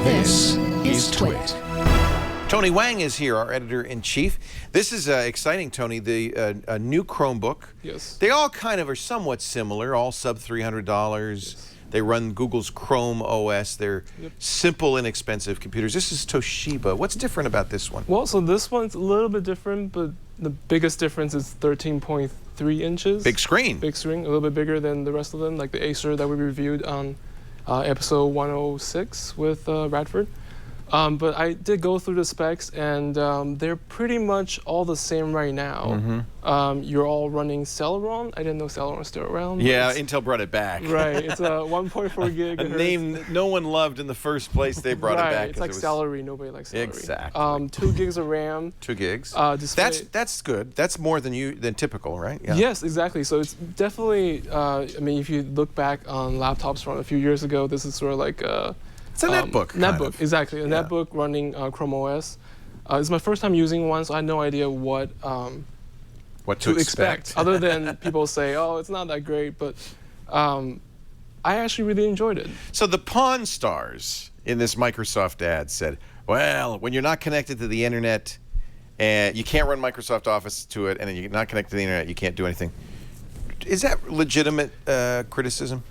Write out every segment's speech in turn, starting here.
This is Twit. Tony Wang is here, our editor-in-chief. This is exciting, Tony, a new Chromebook. Yes. They all kind of are somewhat similar, all sub $300. Yes. They run Google's Chrome OS. They're simple, inexpensive computers. This is Toshiba. What's different about this one? Well, so this one's a little bit different, but the biggest difference is 13.3 inches. Big screen. Big screen, a little bit bigger than the rest of them, like the Acer that we reviewed on episode 106 with Radford. But I did go through the specs, and they're pretty much all the same right now. You're all running Celeron. I didn't know Celeron was still around. Yeah, Intel brought it back. Right, it's a 1.4 gig. A name no one loved in the first place. They brought it back. It's like celery. Nobody likes celery. Exactly. 2 gigs of RAM. 2 gigs. That's good. That's more than typical, right? Yeah. Yes, exactly. So it's definitely. I mean, if you look back on laptops from a few years ago, this is sort of like it's a netbook. Netbook, exactly. A netbook running Chrome OS. It's my first time using one, so I had no idea what to expect. Other than people say, oh, it's not that great, but I actually really enjoyed it. So the Pawn Stars in this Microsoft ad said, well, when you're not connected to the internet, and you can't run Microsoft Office to it, and then you're not connected to the internet, you can't do anything. Is that legitimate criticism?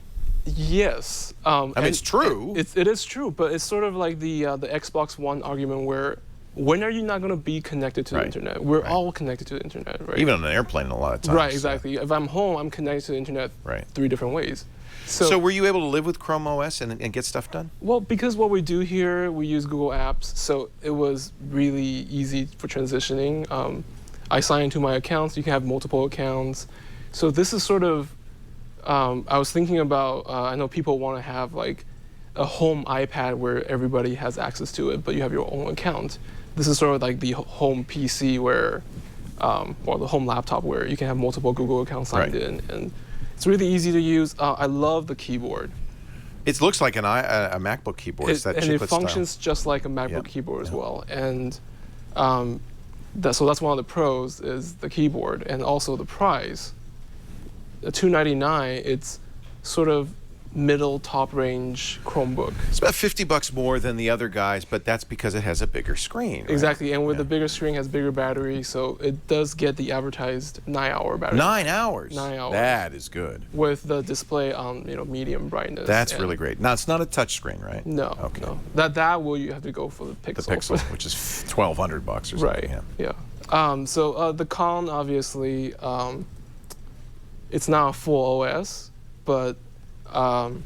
Yes. I mean, it's true. It is true, but it's sort of like the Xbox One argument where when are you not going to be connected to the internet? We're all connected to the internet, right? Even on an airplane a lot of times. Right, exactly. If I'm home, I'm connected to the internet 3 different ways. So were you able to live with Chrome OS and get stuff done? Well, because what we do here, we use Google Apps, so it was really easy for transitioning. I sign into my accounts. You can have multiple accounts. So this is sort of I was thinking about, I know people want to have like a home iPad where everybody has access to it, but you have your own account. This is sort of like the home PC where, or the home laptop where you can have multiple Google accounts signed in. And it's really easy to use. I love the keyboard. It looks like a MacBook keyboard. And it functions just like a MacBook keyboard as well. And so that's one of the pros is the keyboard and also the price. $299, it's sort of middle top range Chromebook. It's about $50 more than the other guys, but that's because it has a bigger screen. Right? Exactly, and with the bigger screen, it has bigger battery, so it does get the advertised 9-hour battery. 9 hours. 9 hours. That is good. With the display on medium brightness. That's really great. Now it's not a touch screen, right? No. Okay. No. That will you have to go for the Pixel. The Pixel, which is $1,200 or something. Right. Yeah. So the con, obviously. It's not a full OS, but the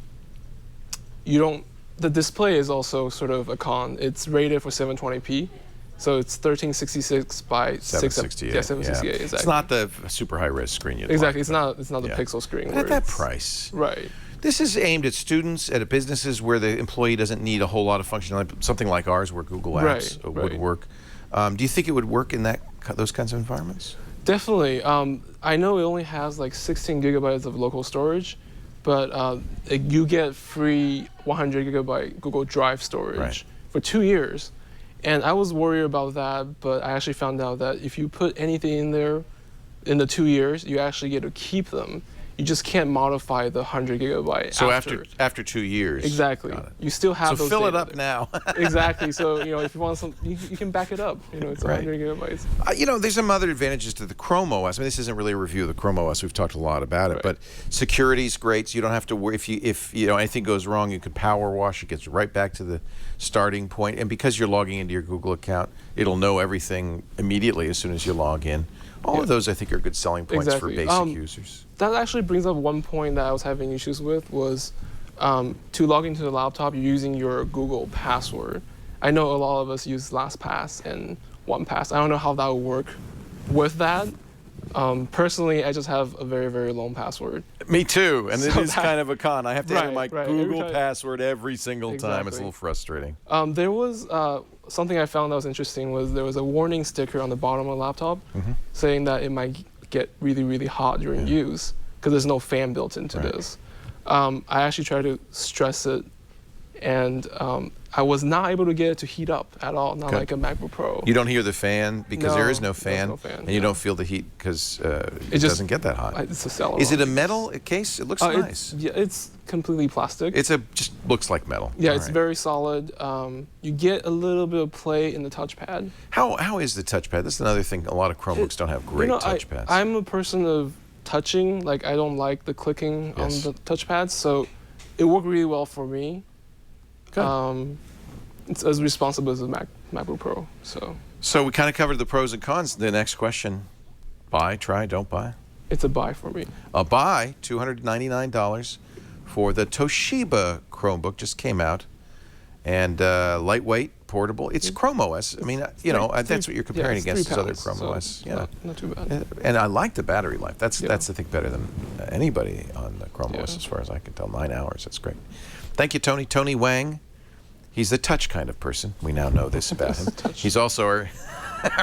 display is also sort of a con. It's rated for 720p, so it's 1366 by 768. Yeah, 768, exactly. It's not the super high-res screen you'd Exactly, like, it's not the Pixel screen. But at that price. Right. This is aimed at students, at businesses where the employee doesn't need a whole lot of functionality, something like ours where Google Apps would work. Do you think it would work in those kinds of environments? Definitely. I know it only has like 16 gigabytes of local storage, but you get free 100 gigabyte Google Drive storage for 2 years. And I was worried about that, but I actually found out that if you put anything in there in the 2 years, you actually get to keep them. You just can't modify the 100 gigabyte. So after 2 years. Exactly. You still have those. So fill it up now. Exactly. So if you want some, you can back it up. It's 100 gigabytes. There's some other advantages to the Chrome OS. I mean, this isn't really a review of the Chrome OS. We've talked a lot about it, but security's great. So you don't have to worry if anything goes wrong. You can power wash. It gets right back to the starting point. And because you're logging into your Google account, it'll know everything immediately as soon as you log in. All of those, I think, are good selling points for basic users. That actually brings up one point that I was having issues with was to log into the laptop, you're using your Google password. I know a lot of us use LastPass and OnePass. I don't know how that would work with that. Personally, I just have a very, very long password. Me too, and it is kind of a con. I have to enter my Google password every single time. It's a little frustrating. There was something I found that was interesting was there was a warning sticker on the bottom of the laptop saying that it might get really, really hot during use because there's no fan built into this. I actually tried to stress it, and I was not able to get it to heat up at all, not like a MacBook Pro. You don't hear the fan because there is no fan, no fan, and you don't feel the heat because it just doesn't get that hot. It's a cellular. Is it a metal case? It looks nice. Yeah, it's completely plastic. Just looks like metal. Yeah, All it's right. very solid. You get a little bit of play in the touchpad. How is the touchpad? This is another thing. A lot of Chromebooks don't have great touchpads. I'm a person of touching. Like, I don't like the clicking on the touchpads, so it worked really well for me. Good. It's as responsible as a MacBook Pro. So we kind of covered the pros and cons. The next question: buy, try, don't buy. It's a buy for me. A buy, $299 for the Toshiba Chromebook, just came out, and lightweight, portable. It's Chrome OS. I mean, that's what you're comparing against is other Chrome OS. Yeah, not too bad. And I like the battery life. That's I think better than anybody on the Chrome OS as far as I can tell. 9 hours. That's great. Thank you, Tony. Tony Wang. He's the touch kind of person. We now know this about him. He's also our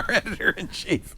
editor-in-chief.